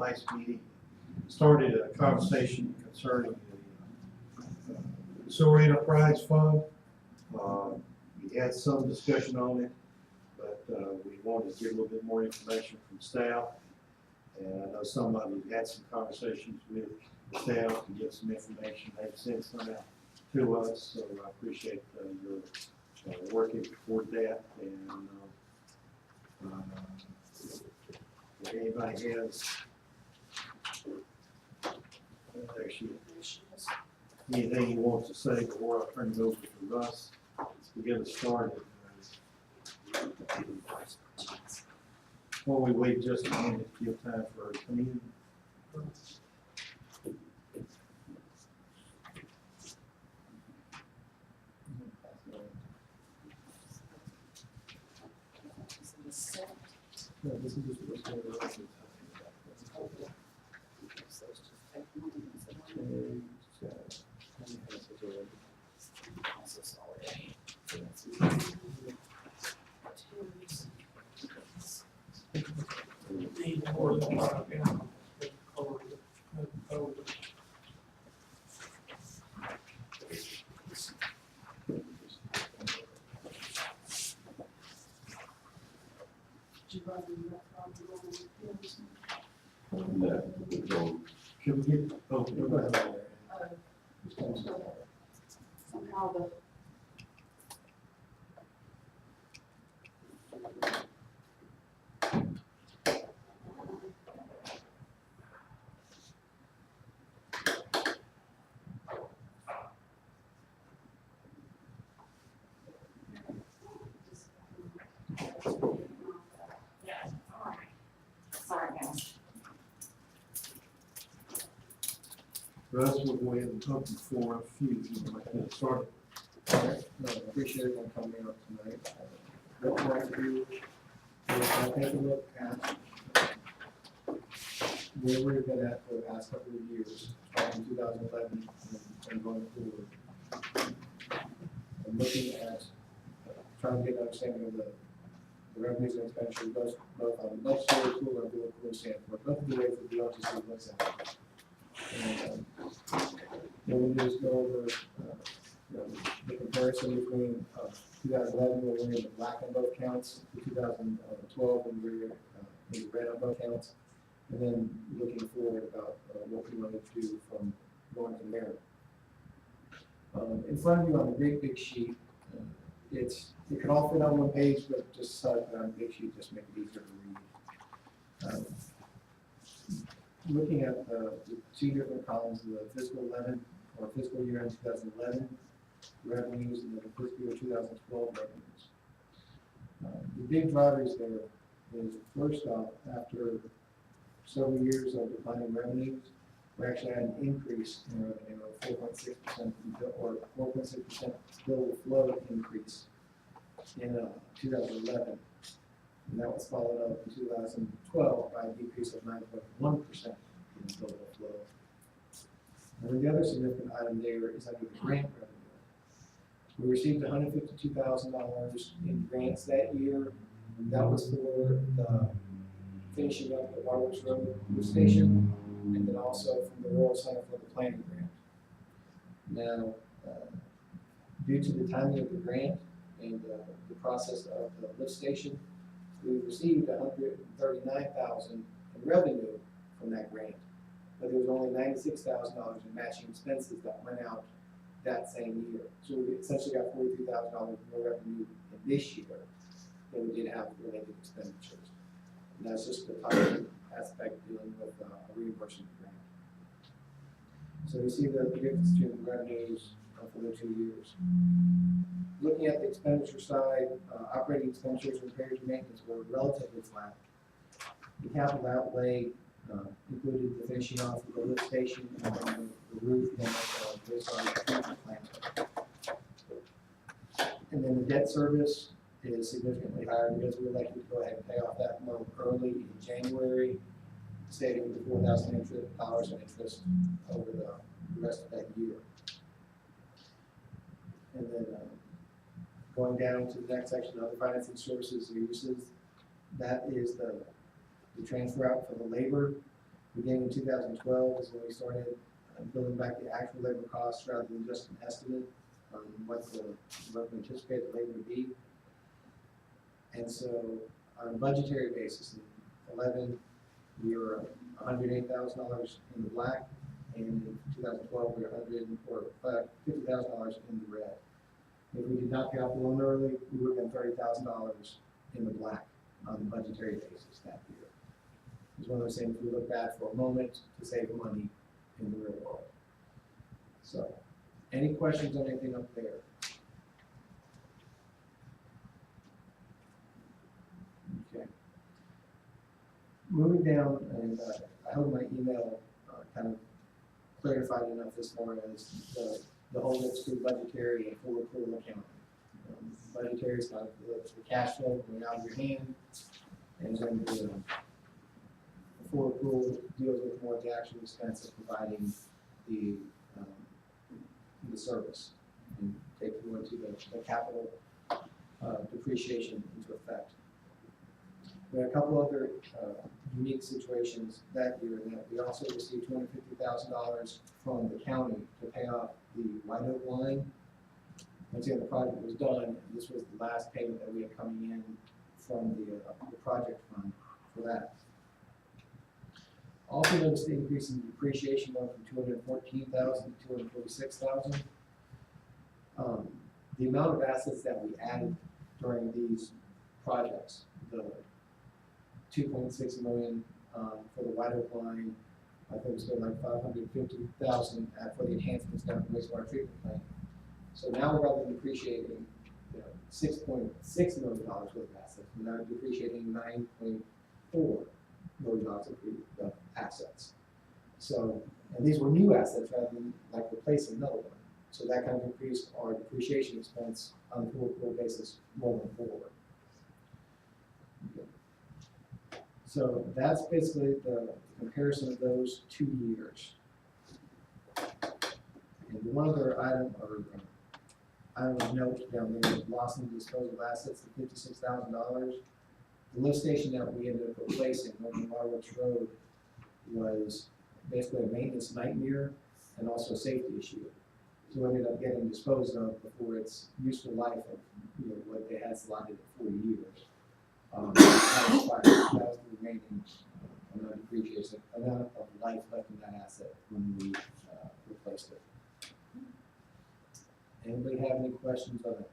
last meeting, started a conversation concerning the sewer enterprise fund. We had some discussion on it, but we wanted to get a little bit more information from staff. And I know some of you had some conversations with staff to get some information. They've sent some out to us, so I appreciate your working toward that. And if anybody has anything you want to say before I turn it over to Russ to get us started. While we wait just a minute to give time for her to come in. No, this is just what's going on. Can we get, oh, go ahead. Somehow the sorry, guys. Russ, we'll go ahead and talk for a few, like that started. All right, no, I appreciate everyone coming out tonight. What I'd like to do is I'll take a look at where we've been at for the past couple of years, starting 2011 and going forward. And looking at, trying to get an understanding of the revenues and expenditures, both on the legislative tool and the tool standpoint, both of the ways that the LGC looks at it. And what we'll do is go over the comparison between 2011, when we were in the black on both counts, to 2012, when we were in the red on both counts, and then looking forward about what we want to do from going from there. In front of you on the big sheet, it can all fit on one page, but just so that on the big sheet just make it easier to read. Looking at the two different columns, the fiscal 11 or fiscal year in 2011 revenues and then the fiscal year 2012 revenues. The big drivers there is, first off, after several years of declining revenues, we actually had an increase in revenue of 4.6% or 4.6% bill flow increase in 2011. And that was followed up in 2012 by a decrease of 9.1% in total flow. And then the other significant item there is under the grant revenue. We received $152,000 in grants that year. That was for the finishing up the Waterworks Road lift station, and then also from the Rural Center for the planning grant. Now, due to the timing of the grant and the process of the lift station, we received $139,000 in revenue from that grant, but there was only $96,000 in matching expenses that went out that same year. So we essentially got $43,000 more revenue in this year than we did have related expenditures. And that's just the timing aspect dealing with a reimbursement grant. So you see the difference between the revenues for the 2 years. Looking at the expenditure side, operating expenditures and repairs and maintenance were relatively flat. The capital outlay included the finishing off of the lift station and the roof and the treatment plant. And then the debt service is significantly higher because we elected to go ahead and pay off that loan early in January, saving the $4,000 in interest over the rest of that year. And then going down to the next section, other financing sources and uses, that is the transfer out for the labor. Beginning in 2012 is when we started billing back the actual labor costs rather than just an estimate on what we anticipate the labor to be. And so on a budgetary basis, in 11, we were $108,000 in the black, and in 2012, we were $50,000 in the red. If we did not pay off the loan early, we would have been $30,000 in the black on the budgetary basis that year. It's one of those things we look back for a moment to save money in the real world. So, any questions on anything up there? Okay. Moving down, and I hope my email kind of clarified enough as far as the whole list through budgetary and full accrual accounting. Budgetary is kind of the cash flow coming out of your hand, and then the full accrual deals with more the actual expense of providing the service and take you into the capital depreciation into effect. We had a couple other unique situations that year, and that we also received $250,000 from the county to pay off the White Oak line. Once again, the project was done, and this was the last payment that we had coming in from the project fund for that. Also noticed the increase in depreciation went from $214,000 to $246,000. The amount of assets that we added during these projects, the $2.6 million for the White Oak line, I think it's been like $550,000 for the enhancements down at the wastewater treatment plant. So now rather than depreciating $6.6 million worth of assets, we're now depreciating $9.4 million of assets. So, and these were new assets rather than like replacing another one. So that kind of increased our depreciation expense on a full accrual basis moving forward. Okay. So that's basically the comparison of those 2 years. And one other item of note down there is loss and disposal of assets of $56,000. The lift station that we ended up replacing over Waterworks Road was basically a maintenance nightmare and also a safety issue. So we ended up getting disposed of before its useful life of what they had slotted at 40 years. That was the remaining amount of life left in that asset when we replaced it. Anybody have any questions on it?